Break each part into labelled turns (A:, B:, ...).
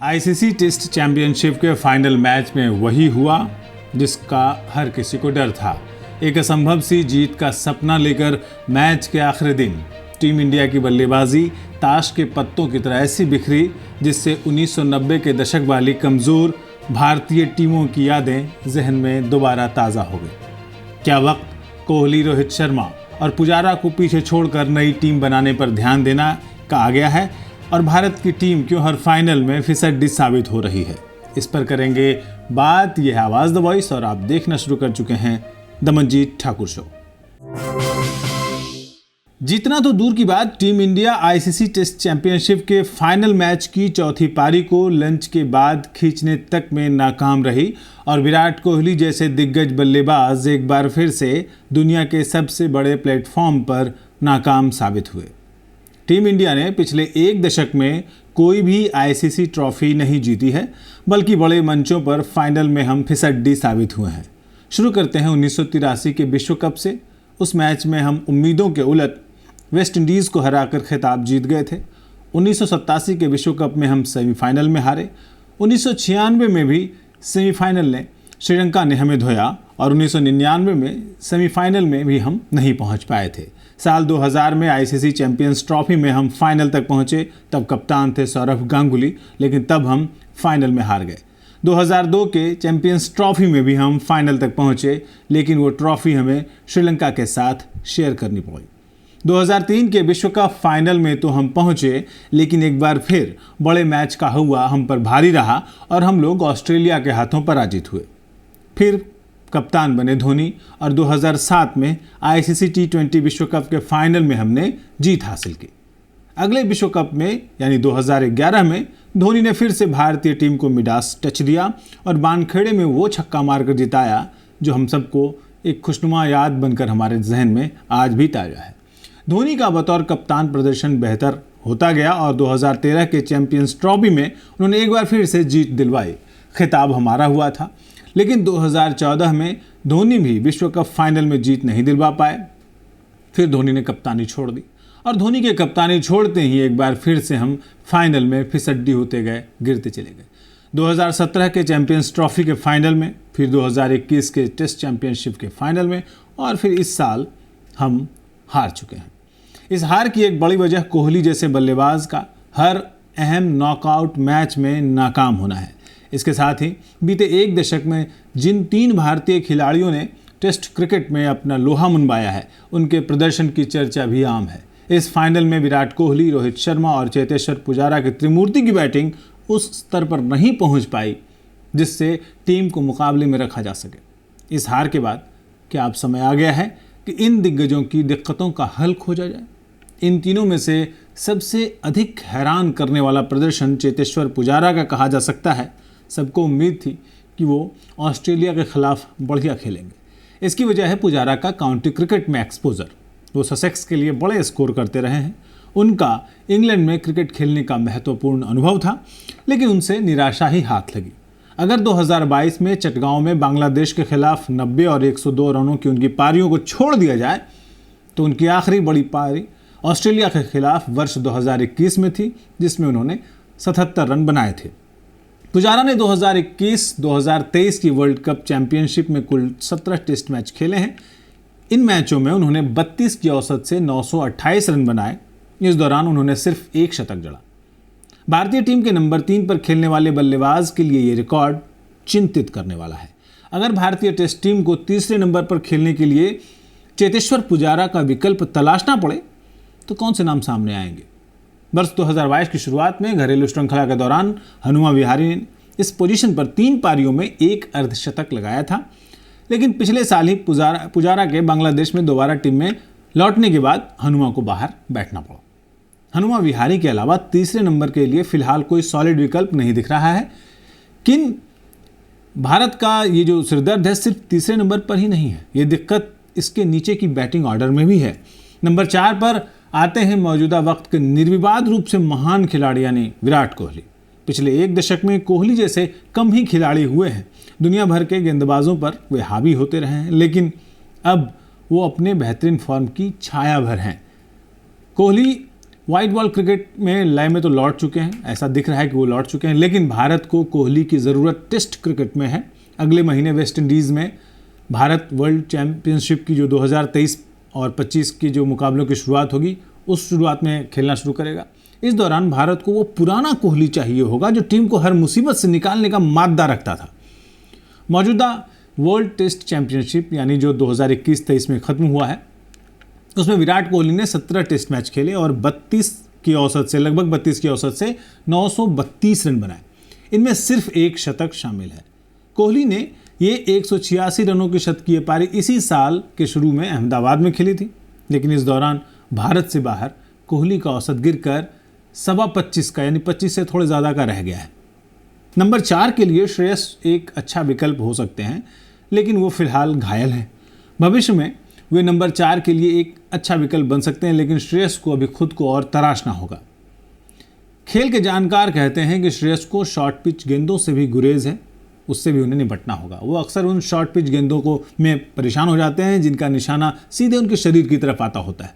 A: ICC test championship के final match में वही हुआ जिसका हर किसी को डर था। एक असंभव सी जीत का सपना लेकर मैच के आखिरी दिन टीम इंडिया की बल्लेबाजी ताश के पत्तों की तरह ऐसी बिखरी जिससे 1990 के दशक वाली कमज़ोर भारतीय टीमों की यादें जहन में दोबारा ताज़ा हो गई। क्या वक्त कोहली, रोहित शर्मा और पुजारा को पीछे छोड़कर नई टीम बनाने पर ध्यान देना का आ गया है और भारत की टीम क्यों हर फाइनल में फिसड्डी साबित हो रही है? इस पर करेंगे बात। यह है आवाज़ द वॉइस और आप देखना शुरू कर चुके हैं द मनजीत ठाकुर शो। जीतना तो दूर की बात, team India ICC test championship के फाइनल मैच की चौथी पारी को लंच के बाद खींचने तक में नाकाम रही और विराट कोहली जैसे दिग्गज बल्लेबाज एक बार फिर से दुनिया के सबसे बड़े प्लेटफॉर्म पर नाकाम साबित हुए। टीम इंडिया ने पिछले एक दशक में कोई भी आईसीसी ट्रॉफी नहीं जीती है, बल्कि बड़े मंचों पर फाइनल में हम फिसड्डी साबित हुए हैं। शुरू करते हैं 1983 के विश्व कप से। उस मैच में हम उम्मीदों के उलट वेस्ट इंडीज़ को हराकर खिताब जीत गए थे। 1987 के विश्व कप में हम सेमीफाइनल में हारे। 1996 में भी सेमीफाइनल ने श्रीलंका ने हमें धोया और 1999 में सेमीफाइनल में भी हम नहीं पहुंच पाए थे। साल 2000 में आईसीसी चैंपियंस ट्रॉफी में हम फाइनल तक पहुंचे, तब कप्तान थे सौरभ गांगुली, लेकिन तब हम फाइनल में हार गए। 2002 के चैंपियंस ट्रॉफी में भी हम फाइनल तक पहुंचे, लेकिन वो ट्रॉफी हमें श्रीलंका के साथ शेयर करनी पड़ी। 2003 के विश्व कप फाइनल में तो हम पहुंचे, लेकिन एक बार फिर बड़े मैच का हुआ हम पर भारी रहा और हम लोग ऑस्ट्रेलिया के हाथों पराजित हुए। फिर कप्तान बने धोनी और 2007 में आईसीसी T20 विश्व कप के फाइनल में हमने जीत हासिल की। अगले विश्व कप में यानी 2011 में धोनी ने फिर से भारतीय टीम को मिडास टच दिया और वानखेड़े में वो छक्का मारकर जिताया जो हम सबको एक खुशनुमा याद बनकर हमारे जहन में आज भी ताज़ा है। धोनी का बतौर कप्तान प्रदर्शन बेहतर होता गया और 2013 के चैंपियंस ट्रॉफी में उन्होंने एक बार फिर से जीत दिलवाई। खिताब हमारा हुआ था, लेकिन 2014 में धोनी भी विश्व कप फाइनल में जीत नहीं दिलवा पाए। फिर धोनी ने कप्तानी छोड़ दी और धोनी के कप्तानी छोड़ते ही एक बार फिर से हम फाइनल में फिसड्डी होते गए, गिरते चले गए। 2017 के चैंपियंस ट्रॉफी के फाइनल में, फिर 2021 के टेस्ट चैंपियनशिप के फाइनल में और फिर इस साल हम हार चुके हैं। इस हार की एक बड़ी वजह कोहली जैसे बल्लेबाज का हर अहम नॉकआउट मैच में नाकाम होना है। इसके साथ ही बीते एक दशक में जिन 3 भारतीय खिलाड़ियों ने टेस्ट क्रिकेट में अपना लोहा मनवाया है, उनके प्रदर्शन की चर्चा भी आम है। इस फाइनल में विराट कोहली, रोहित शर्मा और चेतेश्वर पुजारा की त्रिमूर्ति की बैटिंग उस स्तर पर नहीं पहुंच पाई जिससे टीम को मुकाबले में रखा जा सके। इस हार के बाद क्या अब समय आ गया है कि इन दिग्गजों की दिक्कतों का हल खोजा जाए? इन तीनों में से सबसे अधिक हैरान करने वाला प्रदर्शन चेतेश्वर पुजारा का कहा जा सकता है। सबको उम्मीद थी कि वो ऑस्ट्रेलिया के खिलाफ बढ़िया खेलेंगे। इसकी वजह है पुजारा का काउंटी क्रिकेट में एक्सपोजर। वो ससेक्स के लिए बड़े स्कोर करते रहे हैं। उनका इंग्लैंड में क्रिकेट खेलने का महत्वपूर्ण अनुभव था, लेकिन उनसे निराशा ही हाथ लगी। अगर 2022 में चटगांव में बांग्लादेश के खिलाफ 90 और 102 रनों की उनकी पारियों को छोड़ दिया जाए तो उनकी आखिरी बड़ी पारी ऑस्ट्रेलिया के खिलाफ वर्ष 2021 में थी, जिसमें उन्होंने 77 रन बनाए थे। पुजारा ने 2021-2023 की वर्ल्ड कप चैंपियनशिप में कुल 17 टेस्ट मैच खेले हैं। इन मैचों में उन्होंने 32 की औसत से 928 रन बनाए। इस दौरान उन्होंने सिर्फ एक शतक जड़ा। भारतीय टीम के नंबर 3 पर खेलने वाले बल्लेबाज के लिए ये रिकॉर्ड चिंतित करने वाला है। अगर भारतीय टेस्ट टीम को तीसरे नंबर पर खेलने के लिए चेतेश्वर पुजारा का विकल्प तलाशना पड़े तो कौन से नाम सामने आएंगे? वर्ष 2022 की शुरुआत में घरेलू श्रृंखला के दौरान हनुमा विहारी ने इस पोजीशन पर 3 पारियों में एक अर्धशतक लगाया था, लेकिन पिछले साल ही पुजारा के बांग्लादेश में दोबारा टीम में लौटने के बाद हनुमा को बाहर बैठना पड़ा। हनुमा विहारी के अलावा तीसरे नंबर के लिए फिलहाल कोई सॉलिड विकल्प नहीं दिख रहा है। किन भारत का ये जो सिरदर्द है सिर्फ तीसरे नंबर पर ही नहीं है, ये दिक्कत इसके नीचे की बैटिंग ऑर्डर में भी है। नंबर 4 पर आते हैं मौजूदा वक्त के निर्विवाद रूप से महान खिलाड़ी यानी विराट कोहली। पिछले एक दशक में कोहली जैसे कम ही खिलाड़ी हुए हैं। दुनिया भर के गेंदबाजों पर वे हावी होते रहे हैं, लेकिन अब वो अपने बेहतरीन फॉर्म की छाया भर हैं। कोहली वाइट बॉल क्रिकेट में लय में तो लौट चुके हैं, ऐसा दिख रहा है कि वो लौट चुके हैं, लेकिन भारत को कोहली की ज़रूरत टेस्ट क्रिकेट में है। अगले महीने वेस्ट इंडीज़ में भारत वर्ल्ड चैम्पियनशिप की जो 2023 और 25 की जो मुकाबलों की शुरुआत होगी, उस शुरुआत में खेलना शुरू करेगा। इस दौरान भारत को वो पुराना कोहली चाहिए होगा जो टीम को हर मुसीबत से निकालने का मादा रखता था। मौजूदा वर्ल्ड टेस्ट चैंपियनशिप यानी जो 2021-23 में ख़त्म हुआ है, उसमें विराट कोहली ने 17 टेस्ट मैच खेले और लगभग 32 की औसत से 932 रन बनाए। इनमें सिर्फ एक शतक शामिल है। कोहली ने ये 186 रनों की शतकीय पारी इसी साल के शुरू में अहमदाबाद में खेली थी, लेकिन इस दौरान भारत से बाहर कोहली का औसत गिरकर 25 का यानी 25 से थोड़े ज़्यादा का रह गया है। नंबर 4 के लिए श्रेयस एक अच्छा विकल्प हो सकते हैं, लेकिन वो फिलहाल घायल हैं। भविष्य में वे नंबर 4 के लिए एक अच्छा विकल्प बन सकते हैं, लेकिन श्रेयस को अभी खुद को और तराशना होगा। खेल के जानकार कहते हैं कि श्रेयस को शॉर्ट पिच गेंदों से भी गुरेज है, उससे भी उन्हें निपटना होगा। वो अक्सर उन शॉर्ट पिच गेंदों को में परेशान हो जाते हैं जिनका निशाना सीधे उनके शरीर की तरफ आता होता है।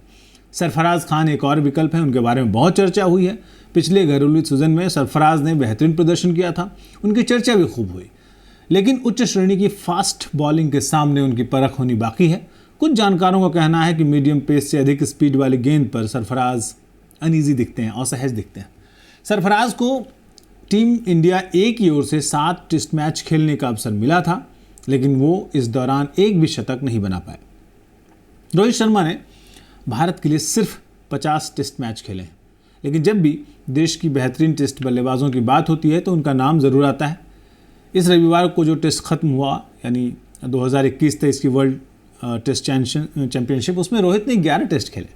A: सरफराज खान एक और विकल्प है, उनके बारे में बहुत चर्चा हुई है। पिछले घरेलू सीजन में सरफराज ने बेहतरीन प्रदर्शन किया था, उनकी चर्चा भी खूब हुई, लेकिन उच्च श्रेणी की फास्ट बॉलिंग के सामने उनकी परख होनी बाकी है। कुछ जानकारों का कहना है कि मीडियम पेस से अधिक स्पीड वाली गेंद पर सरफराज अनईजी दिखते हैं, असहज दिखते हैं। सरफराज को टीम इंडिया ए की ओर से 7 टेस्ट मैच खेलने का अवसर मिला था, लेकिन वो इस दौरान एक भी शतक नहीं बना पाए। रोहित शर्मा ने भारत के लिए सिर्फ 50 टेस्ट मैच खेले हैं, लेकिन जब भी देश की बेहतरीन टेस्ट बल्लेबाजों की बात होती है तो उनका नाम ज़रूर आता है। इस रविवार को जो टेस्ट ख़त्म हुआ यानी 2021-23 की वर्ल्ड टेस्ट चैंपियनशिप, उसमें रोहित ने 11 टेस्ट खेले।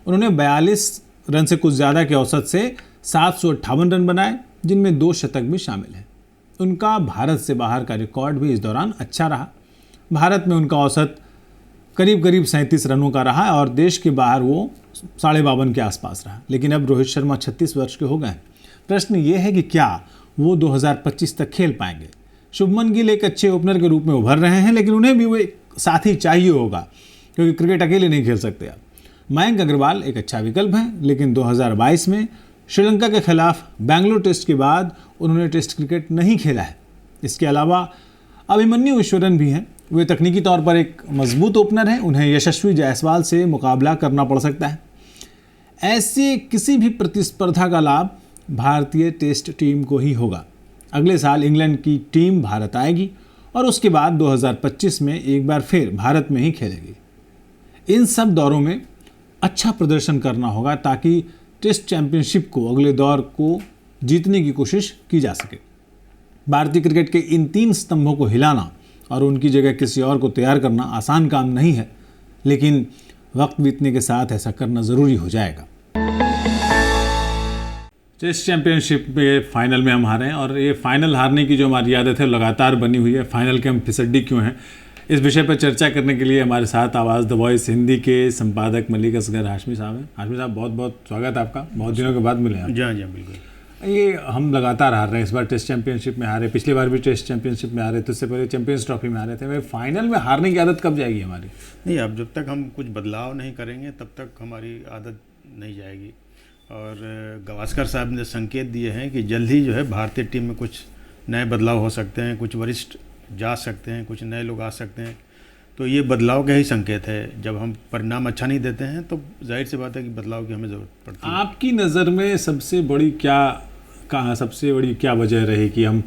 A: उन्होंने 42 रन से कुछ ज़्यादा के औसत से 758 रन बनाए, जिनमें 2 शतक भी शामिल हैं। उनका भारत से बाहर का रिकॉर्ड भी इस दौरान अच्छा रहा। भारत में उनका औसत करीब 37 रनों का रहा और देश के बाहर वो 52.5 के आसपास रहा। लेकिन अब रोहित शर्मा 36 वर्ष के हो गए हैं। प्रश्न ये है कि क्या वो 2025 तक खेल पाएंगे। शुभमन गिल एक अच्छे ओपनर के रूप में उभर रहे हैं, लेकिन उन्हें भी वो एक साथी चाहिए होगा, क्योंकि क्रिकेट अकेले नहीं खेल सकते आप। मयंक अग्रवाल एक अच्छा विकल्प है, लेकिन 2022 में श्रीलंका के खिलाफ बेंगलुरु टेस्ट के बाद उन्होंने टेस्ट क्रिकेट नहीं खेला है। इसके अलावा अभिमन्यु ईश्वरन भी हैं। वे तकनीकी तौर पर एक मजबूत ओपनर हैं, उन्हें यशस्वी जायसवाल से मुकाबला करना पड़ सकता है। ऐसे किसी भी प्रतिस्पर्धा का लाभ भारतीय टेस्ट टीम को ही होगा। अगले साल इंग्लैंड की टीम भारत आएगी और उसके बाद 2025 में एक बार फिर भारत में ही खेलेगी। इन सब दौरों में अच्छा प्रदर्शन करना होगा ताकि टेस्ट चैंपियनशिप को अगले दौर को जीतने की कोशिश की जा सके। भारतीय क्रिकेट के इन 3 स्तंभों को हिलाना और उनकी जगह किसी और को तैयार करना आसान काम नहीं है, लेकिन वक्त बीतने के साथ ऐसा करना ज़रूरी हो जाएगा। टेस्ट चैंपियनशिप में फाइनल में हम हारे हैं और ये फाइनल हारने की जो हमारी आदत है लगातार बनी हुई है। फाइनल के हम फिसड्डी क्यों हैं, इस विषय पर चर्चा करने के लिए हमारे साथ आवाज़ द वॉइस हिंदी के संपादक मलिक असगर हाशमी साहब हैं। हाशमी साहब, बहुत बहुत स्वागत है आपका। बहुत दिनों के बाद मिले हैं।
B: जी हाँ बिल्कुल।
A: ये हम लगातार हार रहे हैं। इस बार टेस्ट चैंपियनशिप में हारे, पिछली बार भी टेस्ट चैंपियनशिप में हारे, तो इससे पहले चैंपियंस ट्रॉफी में हारे थे। मैं फाइनल में हारने की आदत कब जाएगी हमारी?
B: नहीं, अब जब तक हम कुछ बदलाव नहीं करेंगे तब तक हमारी आदत नहीं जाएगी। और गावस्कर साहब ने संकेत दिए हैं कि जल्द ही जो है भारतीय टीम में कुछ नए बदलाव हो सकते हैं, कुछ वरिष्ठ जा सकते हैं, कुछ नए लोग आ सकते हैं। तो ये बदलाव का ही संकेत है। जब हम परिणाम अच्छा नहीं देते हैं तो जाहिर सी बात है कि बदलाव की हमें ज़रूरत पड़ती है।
A: आपकी नज़र में सबसे बड़ी क्या वजह रही कि हम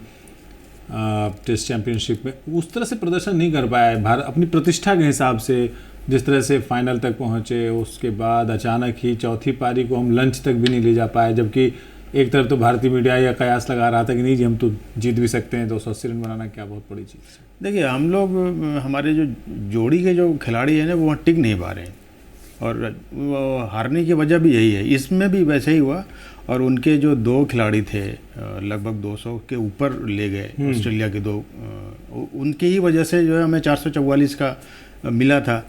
A: टेस्ट चैंपियनशिप में उस तरह से प्रदर्शन नहीं कर पाए? भारत अपनी प्रतिष्ठा के हिसाब से जिस तरह से फाइनल तक पहुंचे, उसके बाद अचानक ही चौथी पारी को हम लंच तक भी नहीं ले जा पाए, जबकि एक तरफ तो भारतीय मीडिया यह कयास लगा रहा था कि नहीं जी हम तो जीत भी सकते हैं। 280 रन बनाना क्या बहुत बड़ी चीज़ है?
B: देखिए, हम लोग हमारे जो जोड़ी के जो खिलाड़ी हैं ना वो वहाँ टिक नहीं पा रहे हैं और वो हारने की वजह भी यही है। इसमें भी वैसे ही हुआ और उनके जो 2 खिलाड़ी थे लगभग 200 के ऊपर ले गए ऑस्ट्रेलिया के 2, उनकी ही वजह से जो है हमें 444 का मिला था।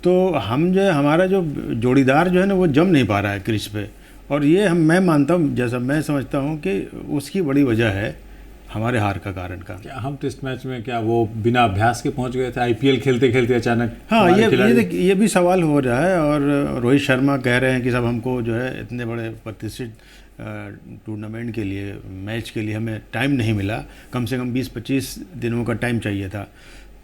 B: तो हम जो है हमारा जो जोड़ीदार जो है ना वो जम नहीं पा रहा है क्रीज पे। और ये मैं मानता हूँ, जैसा मैं समझता हूँ कि उसकी बड़ी वजह है हमारे हार का कारण का।
A: क्या हम टेस्ट मैच में क्या वो बिना अभ्यास के पहुंच गए थे? आईपीएल खेलते खेलते अचानक
B: हाँ,
A: हमारे
B: ये भी सवाल हो रहा है। और रोहित शर्मा कह रहे हैं कि सब हमको जो है इतने बड़े प्रतिष्ठित टूर्नामेंट के लिए, मैच के लिए हमें टाइम नहीं मिला, कम से कम 20-25 दिनों का टाइम चाहिए था।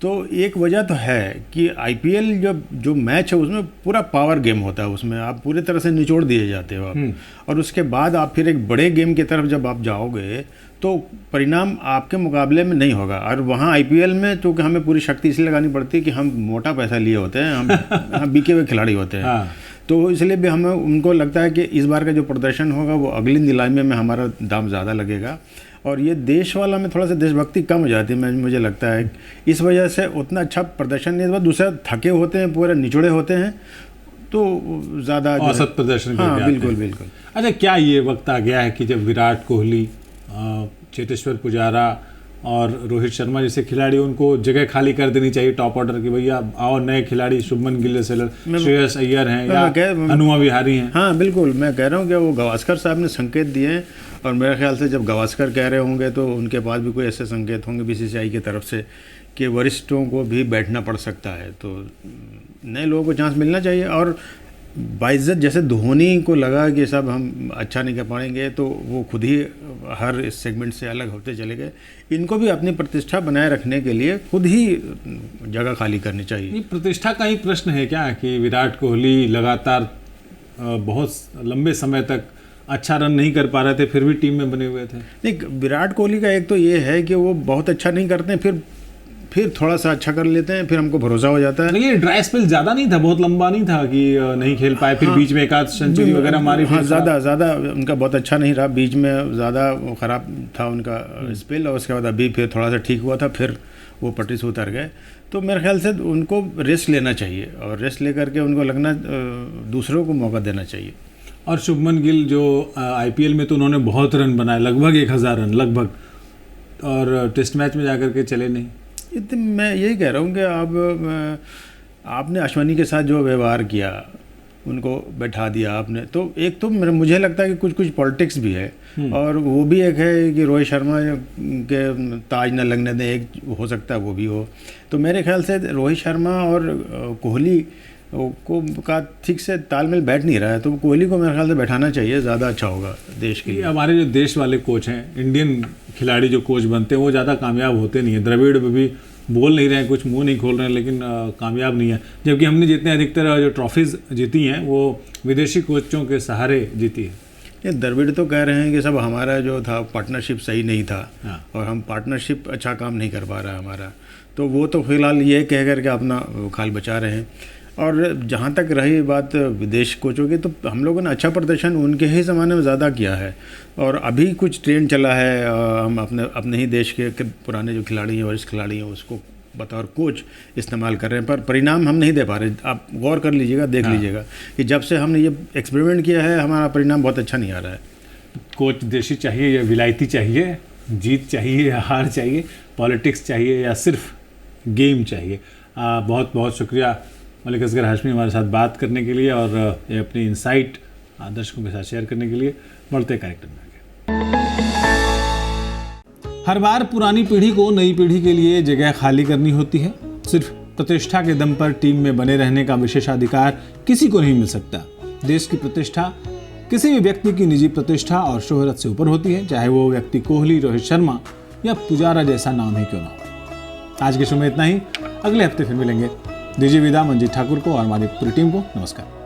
B: तो एक वजह तो है कि आईपीएल जो मैच है उसमें पूरा पावर गेम होता है, उसमें आप पूरी तरह से निचोड़ दिए जाते हो आप, और उसके बाद आप फिर एक बड़े गेम की तरफ जब आप जाओगे तो परिणाम आपके मुकाबले में नहीं होगा। और वहाँ आईपीएल में चूँकि हमें पूरी शक्ति इसलिए लगानी पड़ती है कि हम मोटा पैसा लिए होते हैं, हम बिके हुए खिलाड़ी होते हैं। हाँ। तो इसलिए भी हमें उनको लगता है कि इस बार का जो प्रदर्शन होगा वो अगली नीलामी में हमारा दाम ज़्यादा लगेगा। और ये देश वाला में थोड़ा सा देशभक्ति कम हो जाती है, मुझे लगता है इस वजह से उतना अच्छा प्रदर्शन नहीं। दूसरा थके होते हैं, पूरे निचोड़े होते हैं, तो ज़्यादा
A: औसत प्रदर्शन।
B: हाँ, बिल्कुल बिल्कुल।
A: अच्छा, क्या ये वक्त आ गया है कि जब विराट कोहली, चेतेश्वर पुजारा और रोहित शर्मा जैसे खिलाड़ी, उनको जगह खाली कर देनी चाहिए टॉप ऑर्डर की? भैया आओ नए खिलाड़ी, शुभमन गिल जैसे, श्रेयस अय्यर हैं या हनुमा विहारी हैं।
B: हाँ बिल्कुल, मैं कह रहा हूँ कि वो गावस्कर साहब ने संकेत दिए हैं, और मेरे ख्याल से जब गावस्कर कह रहे होंगे तो उनके पास भी कोई ऐसे संकेत होंगे बीसीसीआई की तरफ से कि वरिष्ठों को भी बैठना पड़ सकता है। तो नए लोगों को चांस मिलना चाहिए। और बाइज्जत जैसे धोनी को लगा कि सब हम अच्छा नहीं कर पाएंगे, तो वो खुद ही हर सेगमेंट से अलग होते चले गए। इनको भी अपनी प्रतिष्ठा बनाए रखने के लिए खुद ही जगह खाली करनी चाहिए।
A: ये प्रतिष्ठा का ही प्रश्न है क्या कि विराट कोहली लगातार बहुत लंबे समय तक अच्छा रन नहीं कर पा रहे थे, फिर भी टीम में बने हुए थे?
B: नहीं, विराट कोहली का एक तो ये है कि वो बहुत अच्छा नहीं करते हैं, फिर थोड़ा सा अच्छा कर लेते हैं, फिर हमको भरोसा हो जाता है।
A: लेकिन ड्राई स्पेल ज़्यादा नहीं था, बहुत लंबा नहीं था कि नहीं खेल पाए, फिर बीच में एक आध सेंचुरी वगैरह मारी।
B: हाँ, ज़्यादा उनका बहुत अच्छा नहीं रहा, बीच में ज़्यादा ख़राब था उनका स्पेल, और उसके बाद अभी फिर थोड़ा सा ठीक हुआ था, फिर वो पटरी से उतर गए। तो मेरे ख्याल से उनको रेस्ट लेना चाहिए, और रेस्ट लेकर के उनको लगना दूसरों को मौका देना चाहिए।
A: और शुभमन गिल जो आईपीएल में तो उन्होंने बहुत रन बनाए, लगभग 1000 रन लगभग, और टेस्ट मैच में जाकर के चले नहीं।
B: मैं यही कह रहा हूँ कि आपने अश्विनी के साथ जो व्यवहार किया, उनको बैठा दिया आपने, तो एक तो मुझे लगता है कि कुछ पॉलिटिक्स भी है, और वो भी एक है कि रोहित शर्मा के ताज न लगने दें, एक हो सकता है वो भी हो। तो मेरे ख्याल से रोहित शर्मा और कोहली का ठीक से तालमेल बैठ नहीं रहा है, तो कोहली को मेरे ख्याल से बैठाना चाहिए, ज़्यादा अच्छा होगा देश के लिए।
A: हमारे जो देश वाले कोच हैं, इंडियन खिलाड़ी जो कोच बनते हैं, वो ज़्यादा कामयाब होते नहीं हैं। द्रविड़ भी बोल नहीं रहे हैं, कुछ मुंह नहीं खोल रहे हैं, लेकिन कामयाब नहीं है। जबकि हमने जितने अधिकतर जो ट्रॉफीज़ जीती हैं वो विदेशी कोचों के सहारे जीती है।
B: ये द्रविड़ तो कह रहे हैं कि सब हमारा जो था पार्टनरशिप सही नहीं था, और हम पार्टनरशिप अच्छा काम नहीं कर पा रहा हमारा, तो वो तो फिलहाल ये कह कर के अपना खाल बचा रहे हैं। और जहाँ तक रही बात विदेश कोचों की, तो हम लोगों ने अच्छा प्रदर्शन उनके ही ज़माने में ज़्यादा किया है, और अभी कुछ ट्रेंड चला है, हम अपने ही देश के पुराने जो खिलाड़ी हैं, वरिष्ठ खिलाड़ी हैं, उसको बतौर कोच इस्तेमाल कर रहे हैं, पर परिणाम हम नहीं दे पा रहे। आप गौर कर लीजिएगा, देख लीजिएगा कि जब से हमने ये एक्सपेरिमेंट किया है, हमारा परिणाम बहुत अच्छा नहीं आ रहा है।
A: कोच देशी चाहिए या विलायती चाहिए, जीत चाहिए या हार चाहिए, पॉलिटिक्स चाहिए या सिर्फ गेम चाहिए? बहुत बहुत शुक्रिया मलिक असगर हाशमी हमारे साथ बात करने के लिए, और ये अपनी इंसाइट दर्शकों के साथ शेयर करने के लिए। बढ़ते कार्यक्रम में आगे। हर बार पुरानी पीढ़ी को नई पीढ़ी के लिए जगह खाली करनी होती है। सिर्फ प्रतिष्ठा के दम पर टीम में बने रहने का विशेषाधिकार किसी को नहीं मिल सकता। देश की प्रतिष्ठा किसी भी व्यक्ति की निजी प्रतिष्ठा और शोहरत से ऊपर होती है, चाहे वो व्यक्ति कोहली, रोहित शर्मा या पुजारा जैसा नाम ही क्यों ना हो। आज के शो में इतना ही, अगले हफ्ते फिर मिलेंगे। दीजिए विदा मंजीत ठाकुर को और हमारी पूरी टीम को। नमस्कार।